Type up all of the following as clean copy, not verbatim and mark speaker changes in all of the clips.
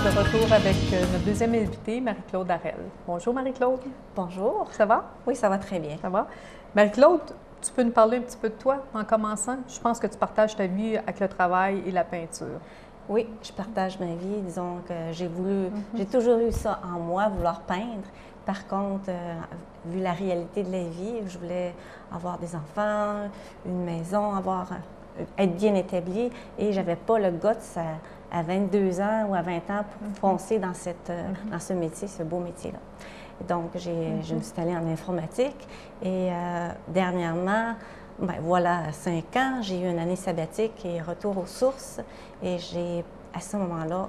Speaker 1: de retour avec notre deuxième invitée, Marie-Claude Harel. Bonjour Marie-Claude.
Speaker 2: Bonjour.
Speaker 1: Ça va?
Speaker 2: Oui, ça va très bien.
Speaker 1: Ça va? Marie-Claude, tu peux nous parler un petit peu de toi en commençant? Je pense que tu partages ta vie avec le travail et la peinture.
Speaker 2: Oui, je partage ma vie. Disons que j'ai toujours eu ça en moi, vouloir peindre. Par contre, vu la réalité de la vie, je voulais avoir des enfants, une maison, être bien établie et j'avais pas le guts à 22 ans ou à 20 ans pour foncer dans ce métier, ce beau métier-là. Donc, je me suis allée en informatique et dernièrement, ben voilà, 5 ans, j'ai eu une année sabbatique et retour aux sources et j'ai, à ce moment-là,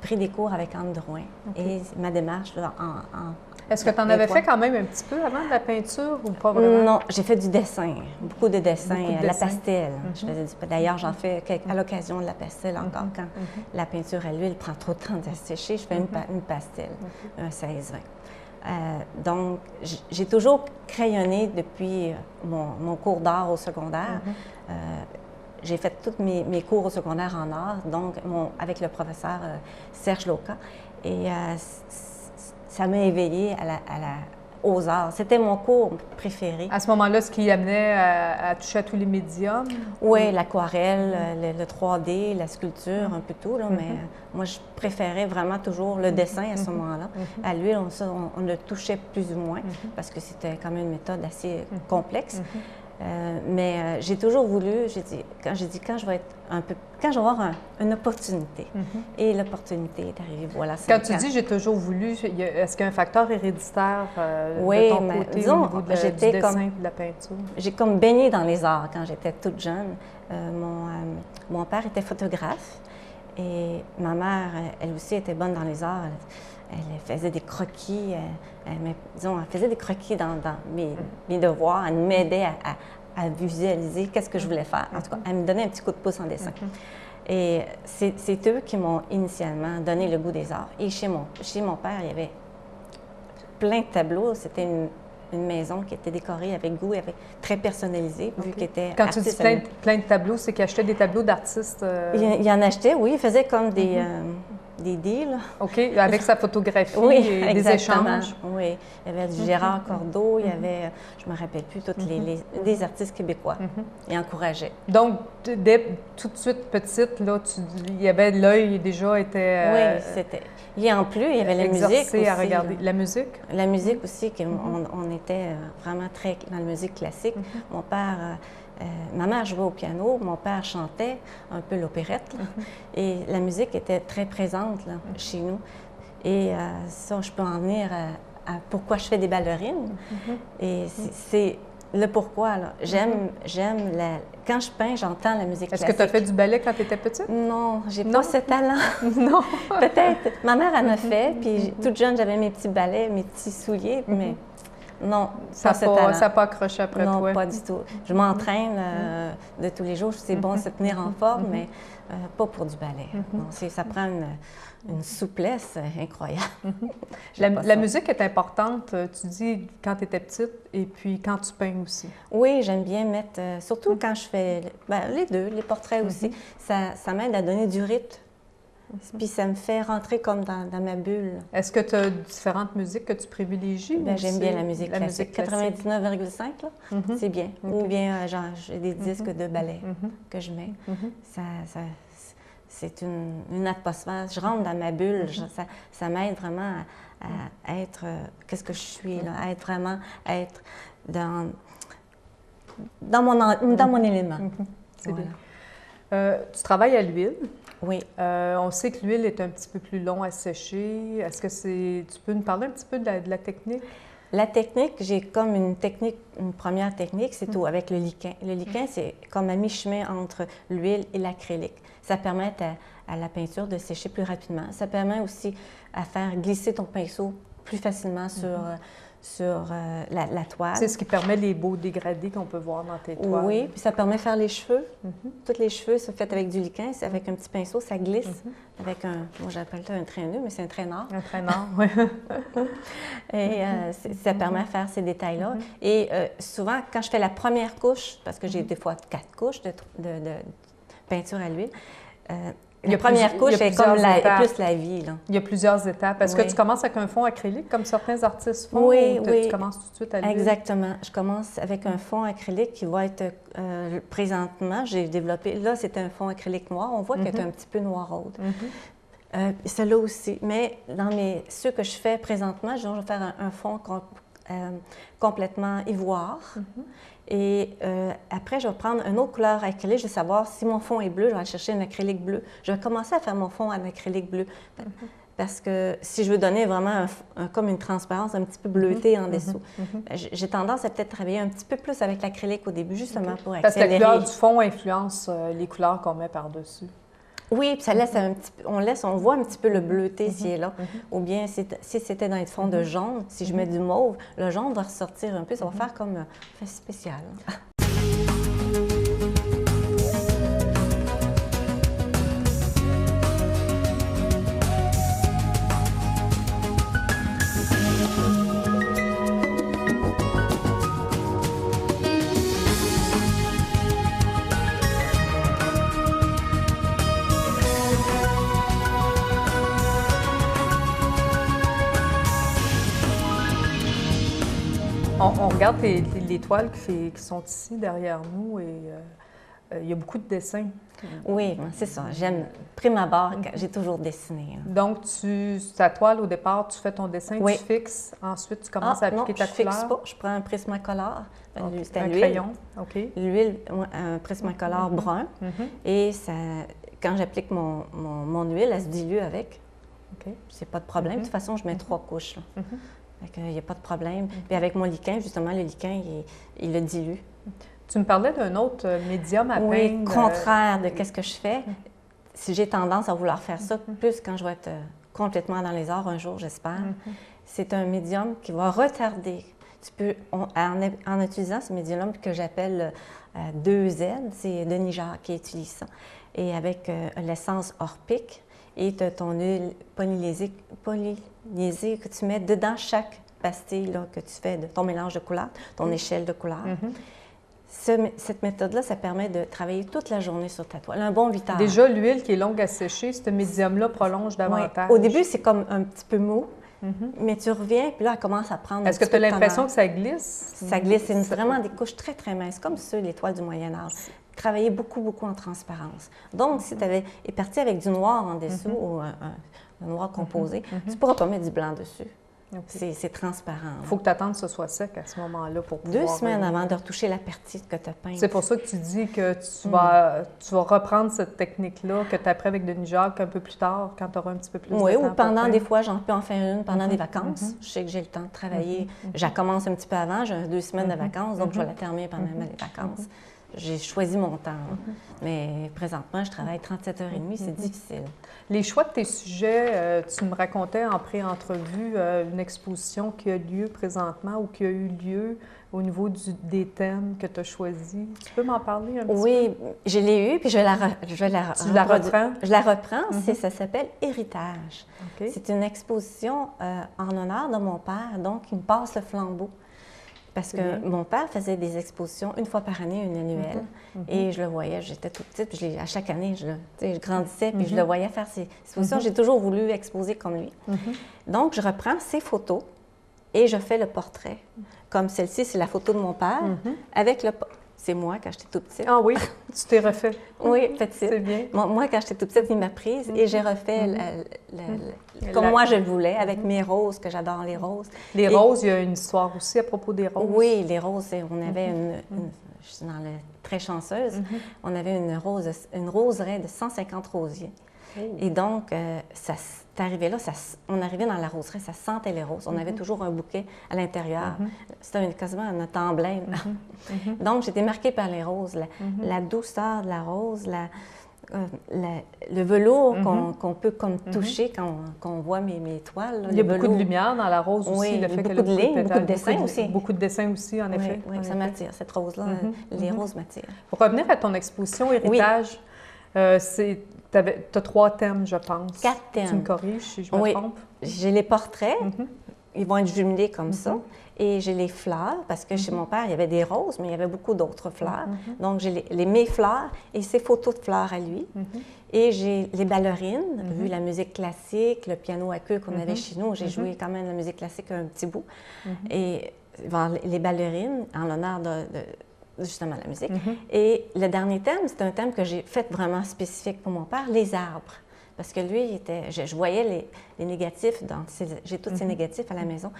Speaker 2: pris des cours avec Anne Drouin. Et ma démarche là,
Speaker 1: Est-ce que tu en avais fait quand même un petit peu avant de la peinture ou pas vraiment?
Speaker 2: Non, j'ai fait du dessin, beaucoup de dessin, la pastel. D'ailleurs, j'en fais à l'occasion de la pastel encore. Quand la peinture à l'huile prend trop de temps à sécher, je fais une pastel, un 16-20. Donc, j'ai toujours crayonné depuis mon cours d'art au secondaire. J'ai fait tous mes cours au secondaire en art, donc avec le professeur Serge Loca. Et ça m'a éveillée aux arts. C'était mon cours préféré.
Speaker 1: À ce moment-là, ce qui amenait à toucher à tous les médiums?
Speaker 2: Oui, l'aquarelle, le 3D, la sculpture, un peu tout. Là, mais moi, je préférais vraiment toujours le dessin à ce moment-là. À l'huile, on le touchait plus ou moins parce que c'était quand même une méthode assez complexe. Mais j'ai toujours voulu, quand je vais être quand je vais avoir une opportunité. Et l'opportunité est arrivée, voilà.
Speaker 1: Quand tu dis « j'ai toujours voulu », est-ce qu'il y a un facteur héréditaire
Speaker 2: oui,
Speaker 1: de ton côté
Speaker 2: disons,
Speaker 1: au niveau du dessin et de la peinture?
Speaker 2: J'ai comme baigné dans les arts quand j'étais toute jeune. Mon père était photographe et ma mère, elle aussi, était bonne dans les arts. Elle faisait des croquis, elle faisait des croquis dans mes devoirs. Elle m'aidait à visualiser qu'est-ce que je voulais faire. En tout cas, elle me donnait un petit coup de pouce en dessin. Et c'est eux qui m'ont initialement donné le goût des arts. Et chez mon père, il y avait plein de tableaux. C'était une maison qui était décorée avec goût, très personnalisée, vu qu'il était
Speaker 1: Quand tu dis plein de tableaux, c'est qu'il achetait des tableaux d'artistes?
Speaker 2: Il en achetait, oui. Il faisait comme des deals.
Speaker 1: OK, avec sa photographie et des échanges.
Speaker 2: Oui, il y avait du Gérard Cordeau, il y avait, je ne me rappelle plus, des artistes québécois. Il encourageait.
Speaker 1: Donc, tout de suite petite, là, il y avait l'œil déjà était...
Speaker 2: oui, c'était... Et en plus, il y avait la musique aussi.
Speaker 1: À regarder. La musique?
Speaker 2: La musique aussi, on était vraiment très dans la musique classique. Mon père... ma mère jouait au piano, mon père chantait un peu l'opérette. Et la musique était très présente là, chez nous. Et ça, je peux en venir à pourquoi je fais des ballerines. Et c'est le pourquoi. J'aime quand je peins, j'entends la musique classique.
Speaker 1: Est-ce que tu as fait du ballet quand tu étais petite?
Speaker 2: Non, j'ai pas ce talent.
Speaker 1: Non.
Speaker 2: Peut-être. Ma mère en a fait, puis toute jeune, j'avais mes petits ballets, mes petits souliers, mais... Non,
Speaker 1: ça n'a pas accroché après toi?
Speaker 2: Non, pas du tout. Je m'entraîne de tous les jours. C'est bon de se tenir en forme, mais pas pour du ballet. Non, ça prend une souplesse incroyable.
Speaker 1: La musique est importante, tu dis, quand tu étais petite et puis quand tu peins aussi.
Speaker 2: Oui, j'aime bien mettre, surtout quand je fais les deux, les portraits aussi. Ça m'aide à donner du rythme. Puis ça me fait rentrer comme dans ma bulle.
Speaker 1: Est-ce que tu as différentes musiques que tu privilégies?
Speaker 2: J'aime bien la musique classique. 99,5, c'est bien. Ou bien, j'ai des disques de ballet que je mets. C'est une atmosphère. Je rentre dans ma bulle. Ça m'aide vraiment à être... qu'est-ce que je suis, là? À être dans mon élément.
Speaker 1: C'est bien. Tu travailles à l'huile.
Speaker 2: Oui.
Speaker 1: On sait que l'huile est un petit peu plus long à sécher. Est-ce que tu peux nous parler un petit peu de la technique?
Speaker 2: La technique, j'ai comme une première technique, c'est tout, avec le liquin. Le liquin, c'est comme à mi-chemin entre l'huile et l'acrylique. Ça permet à la peinture de sécher plus rapidement. Ça permet aussi à faire glisser ton pinceau plus facilement sur la toile.
Speaker 1: C'est ce qui permet les beaux dégradés qu'on peut voir dans tes toiles.
Speaker 2: Oui, puis ça permet de faire les cheveux. Tous les cheveux sont faits avec du liquin, c'est avec un petit pinceau, ça glisse avec moi j'appelle ça un traîneux, mais c'est un traînard.
Speaker 1: Un traînard, oui.
Speaker 2: Et ça permet de faire ces détails-là. Et souvent, quand je fais la première couche, parce que j'ai des fois 4 couches de peinture à l'huile, La première couche, c'est comme plus la vie. Là.
Speaker 1: Il y a plusieurs étapes. Est-ce que tu commences avec un fond acrylique, comme certains artistes font?
Speaker 2: Oui,
Speaker 1: ou tu commences tout de suite à l'huile?
Speaker 2: Exactement. Je commence avec un fond acrylique qui va être, présentement, j'ai développé, là, c'est un fond acrylique noir. On voit qu'il est un petit peu noiraude. Celui-là aussi. Mais dans ceux que je fais présentement, je vais faire un fond complètement ivoire. Et après, je vais prendre une autre couleur acrylique. Je vais savoir si mon fond est bleu, je vais aller chercher un acrylique bleu. Je vais commencer à faire mon fond en acrylique bleu. Parce que si je veux donner vraiment comme une transparence un petit peu bleutée en dessous, j'ai tendance à peut-être travailler un petit peu plus avec l'acrylique au début, justement pour accélérer.
Speaker 1: Parce que la couleur du fond influence les couleurs qu'on met par-dessus.
Speaker 2: Oui, puis ça laisse un petit peu, on voit un petit peu le bleuté s'il est là. Ou bien si c'était dans les fonds de jaune, si je mets du mauve, le jaune va ressortir un peu, ça va faire comme un effet spécial.
Speaker 1: On regarde les toiles qui sont ici derrière nous et il y a beaucoup de dessins.
Speaker 2: Oui, c'est ça. J'aime, prime abord, j'ai toujours dessiné.
Speaker 1: Donc, ta toile, au départ, tu fais ton dessin, tu fixes, ensuite tu commences à appliquer ta couleur?
Speaker 2: Non, je fixe pas. Je prends un Prismacolor.
Speaker 1: C'est un crayon, OK.
Speaker 2: L'huile, un Prismacolor brun. Et ça, quand j'applique mon huile, elle se dilue avec. OK. C'est pas de problème. De toute façon, je mets 3 couches. Il n'y a pas de problème. Puis avec mon liquin, justement, le liquin, il le dilue.
Speaker 1: Tu me parlais d'un autre médium à peindre.
Speaker 2: Oui, contraire de ce que je fais. Si j'ai tendance à vouloir faire ça, plus quand je vais être complètement dans les arts un jour, j'espère, c'est un médium qui va retarder. Tu peux, en utilisant ce médium que j'appelle 2Z, c'est Denis Jacques qui utilise ça, et avec l'essence Orpic, et ton huile polylésée que tu mets dedans chaque pastille là, que tu fais de ton mélange de couleurs, ton échelle de couleurs. Cette méthode-là, ça permet de travailler toute la journée sur ta toile. Un bon 8 heures.
Speaker 1: Déjà, l'huile qui est longue à sécher, ce médium-là prolonge davantage.
Speaker 2: Oui. Au début, c'est comme un petit peu mou, mais tu reviens, puis là, elle commence à prendre
Speaker 1: Est-ce que tu as l'impression que ça glisse?
Speaker 2: Ça glisse. C'est vraiment des couches très, très minces, comme ceux, les toiles du Moyen-Âge. Travailler beaucoup, beaucoup en transparence. Donc, si tu es parti avec du noir en dessous ou un noir composé, tu ne pourras pas mettre du blanc dessus. C'est transparent.
Speaker 1: Il faut que tu attendes que ce soit sec à ce moment-là pour pouvoir...
Speaker 2: 2 semaines avant de retoucher la partie que tu as peinte.
Speaker 1: C'est pour ça que tu dis que tu vas reprendre cette technique-là que tu apprends avec Denis Jacques un peu plus tard, quand tu auras un petit peu plus de temps.
Speaker 2: Oui, ou pendant des fois, j'en peux en faire une pendant des vacances. Je sais que j'ai le temps de travailler. Je commence un petit peu avant, j'ai 2 semaines de vacances, donc je vais la terminer pendant les vacances. J'ai choisi mon temps. Mais présentement, je travaille 37h30, c'est difficile.
Speaker 1: Les choix de tes sujets, tu me racontais en pré-entrevue une exposition qui a lieu présentement ou qui a eu lieu au niveau des thèmes que tu as choisis. Tu peux m'en parler un petit peu?
Speaker 2: Oui, je l'ai eu, puis je la
Speaker 1: reprends?
Speaker 2: Je la reprends, ça s'appelle Héritage. Okay. C'est une exposition en honneur de mon père, donc il me passe le flambeau. Parce que mon père faisait des expositions une fois par année, une annuelle, et je le voyais, j'étais toute petite, puis à chaque année, je grandissais, puis je le voyais faire ses expositions. J'ai toujours voulu exposer comme lui. Donc, je reprends ses photos et je fais le portrait. Comme celle-ci, c'est la photo de mon père, avec le... C'est moi, quand j'étais toute petite.
Speaker 1: Ah oui, tu t'es refait.
Speaker 2: Oui, petite. C'est bien. Moi, quand j'étais toute petite, il m'a prise et j'ai refait comme moi je le voulais, avec mes roses, que j'adore les roses.
Speaker 1: Les roses, il y a une histoire aussi à propos des roses.
Speaker 2: Oui, les roses, on avait je suis dans le très chanceuse, on avait une roseraie de 150 rosiers. Et donc, c'est arrivé là, on arrivait dans la roseraie, ça sentait les roses. On avait toujours un bouquet à l'intérieur. C'était quasiment notre emblème. Donc, j'étais marquée par les roses, la douceur de la rose, le velours qu'on peut comme toucher quand on voit mes toiles. Là,
Speaker 1: il y a beaucoup de lumière dans la rose aussi.
Speaker 2: Oui,
Speaker 1: le fait
Speaker 2: beaucoup de lignes, beaucoup de dessins aussi.
Speaker 1: Beaucoup de dessins aussi, en effet.
Speaker 2: Oui, ça m'attire, cette rose-là. Les roses m'attirent.
Speaker 1: Pour revenir à ton exposition Héritage, tu as 3 thèmes, je pense.
Speaker 2: 4 thèmes.
Speaker 1: Tu me corriges si je me trompe.
Speaker 2: J'ai les portraits ils vont être jumelés comme ça. Et j'ai les fleurs, parce que chez mon père, il y avait des roses, mais il y avait beaucoup d'autres fleurs. Donc, j'ai mes fleurs et ses photos de fleurs à lui. Et j'ai les ballerines, vu la musique classique, le piano à queue qu'on avait chez nous. J'ai joué quand même la musique classique un petit bout. Et les ballerines, en l'honneur de justement la musique. Et le dernier thème, c'est un thème que j'ai fait vraiment spécifique pour mon père, les arbres. Parce que lui, je voyais les négatifs, j'ai tous ces négatifs à la maison.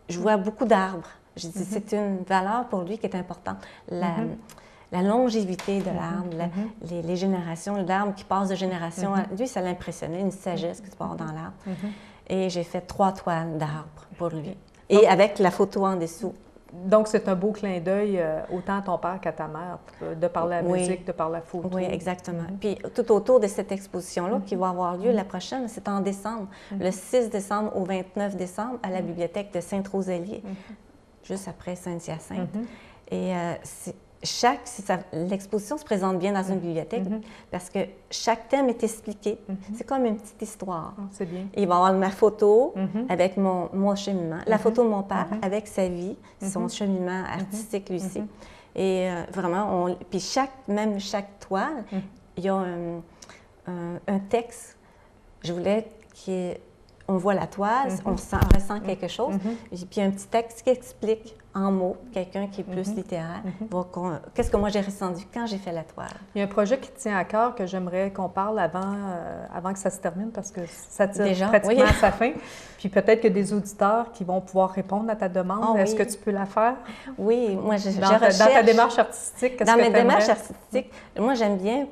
Speaker 2: Je vois beaucoup d'arbres. Je dis, c'est une valeur pour lui qui est importante. La longévité de l'arbre, les générations, l'arbre qui passe de génération à... Lui, ça l'impressionnait, une sagesse qui se passe dans l'arbre. Et j'ai fait 3 toiles d'arbres pour lui. Et avec la photo en dessous.
Speaker 1: Donc, c'est un beau clin d'œil autant à ton père qu'à ta mère, de par la musique, de par la photo.
Speaker 2: Oui, exactement. Puis tout autour de cette exposition-là, qui va avoir lieu la prochaine, c'est en décembre, le 6 décembre au 29 décembre, à la bibliothèque de Sainte-Rosalie, juste après Saint-Hyacinthe. Et l'exposition se présente bien dans une bibliothèque parce que chaque thème est expliqué. C'est comme une petite histoire.
Speaker 1: C'est bien.
Speaker 2: Il va y avoir ma photo avec mon cheminement, la photo de mon père avec sa vie, son cheminement artistique, lui aussi. Et vraiment, puis chaque toile, il y a un texte. Je voulais on voit la toile, on ressent quelque chose, et puis un petit texte qui explique en mots, quelqu'un qui est plus littéraire, qu'est-ce que moi j'ai ressenti quand j'ai fait la toile. Il
Speaker 1: y a un projet qui te tient à cœur que j'aimerais qu'on parle avant que ça se termine, parce que ça tire pratiquement à sa fin. Puis peut-être que des auditeurs qui vont pouvoir répondre à ta demande. Est-ce que tu peux la faire?
Speaker 2: Oui, moi je
Speaker 1: recherche... Dans ta démarche artistique, qu'est-ce que tu aimerais?
Speaker 2: Dans mes démarches artistiques, moi j'aime bien,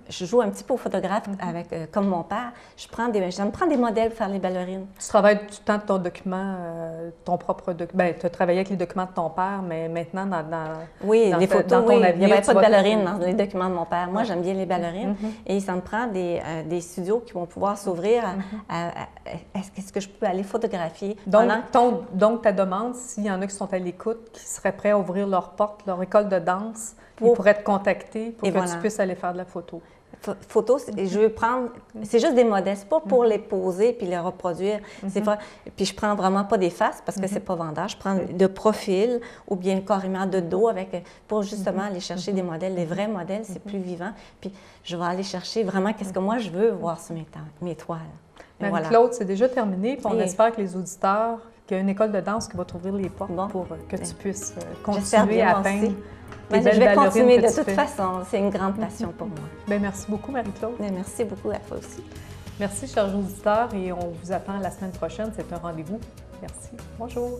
Speaker 2: je joue un petit peu au photographe comme mon père. J'aime prendre des modèles pour faire les ballerines.
Speaker 1: Tu travailles tout le temps de ton document, ton propre document. Bien, tu as travaillé avec les documents de ton père, mais maintenant
Speaker 2: oui,
Speaker 1: dans
Speaker 2: les photos,
Speaker 1: dans ton avenir,
Speaker 2: il n'y avait pas de ballerines dans les documents de mon père. Moi, j'aime bien les ballerines. Et ça me prend des studios qui vont pouvoir s'ouvrir est-ce que je peux aller photographier?
Speaker 1: Donc, ta demande, s'il y en a qui sont à l'écoute, qui seraient prêts à ouvrir leurs portes, leur école de danse, ils pourraient te contacter pour que tu puisses aller faire de la photo.
Speaker 2: Photos, je veux prendre, c'est juste des modèles, c'est pas pour les poser puis les reproduire. Puis je prends vraiment pas des faces parce que c'est pas vendeur. Je prends de profil ou bien carrément de dos pour justement aller chercher des modèles, des vrais modèles, c'est plus vivant. Puis je vais aller chercher vraiment qu'est-ce que moi je veux voir sur mes toiles.
Speaker 1: Marie-Claude, c'est déjà terminé. Puis on espère que les auditeurs, qu'il y a une école de danse qui va t'ouvrir les portes pour que tu puisses continuer à atteindre.
Speaker 2: Je vais continuer de toute façon. C'est une grande passion pour moi.
Speaker 1: Bien, merci beaucoup, Marie-Claude.
Speaker 2: Merci beaucoup à toi aussi.
Speaker 1: Merci, chers auditeurs, et on vous attend la semaine prochaine. C'est un rendez-vous. Merci. Bonjour.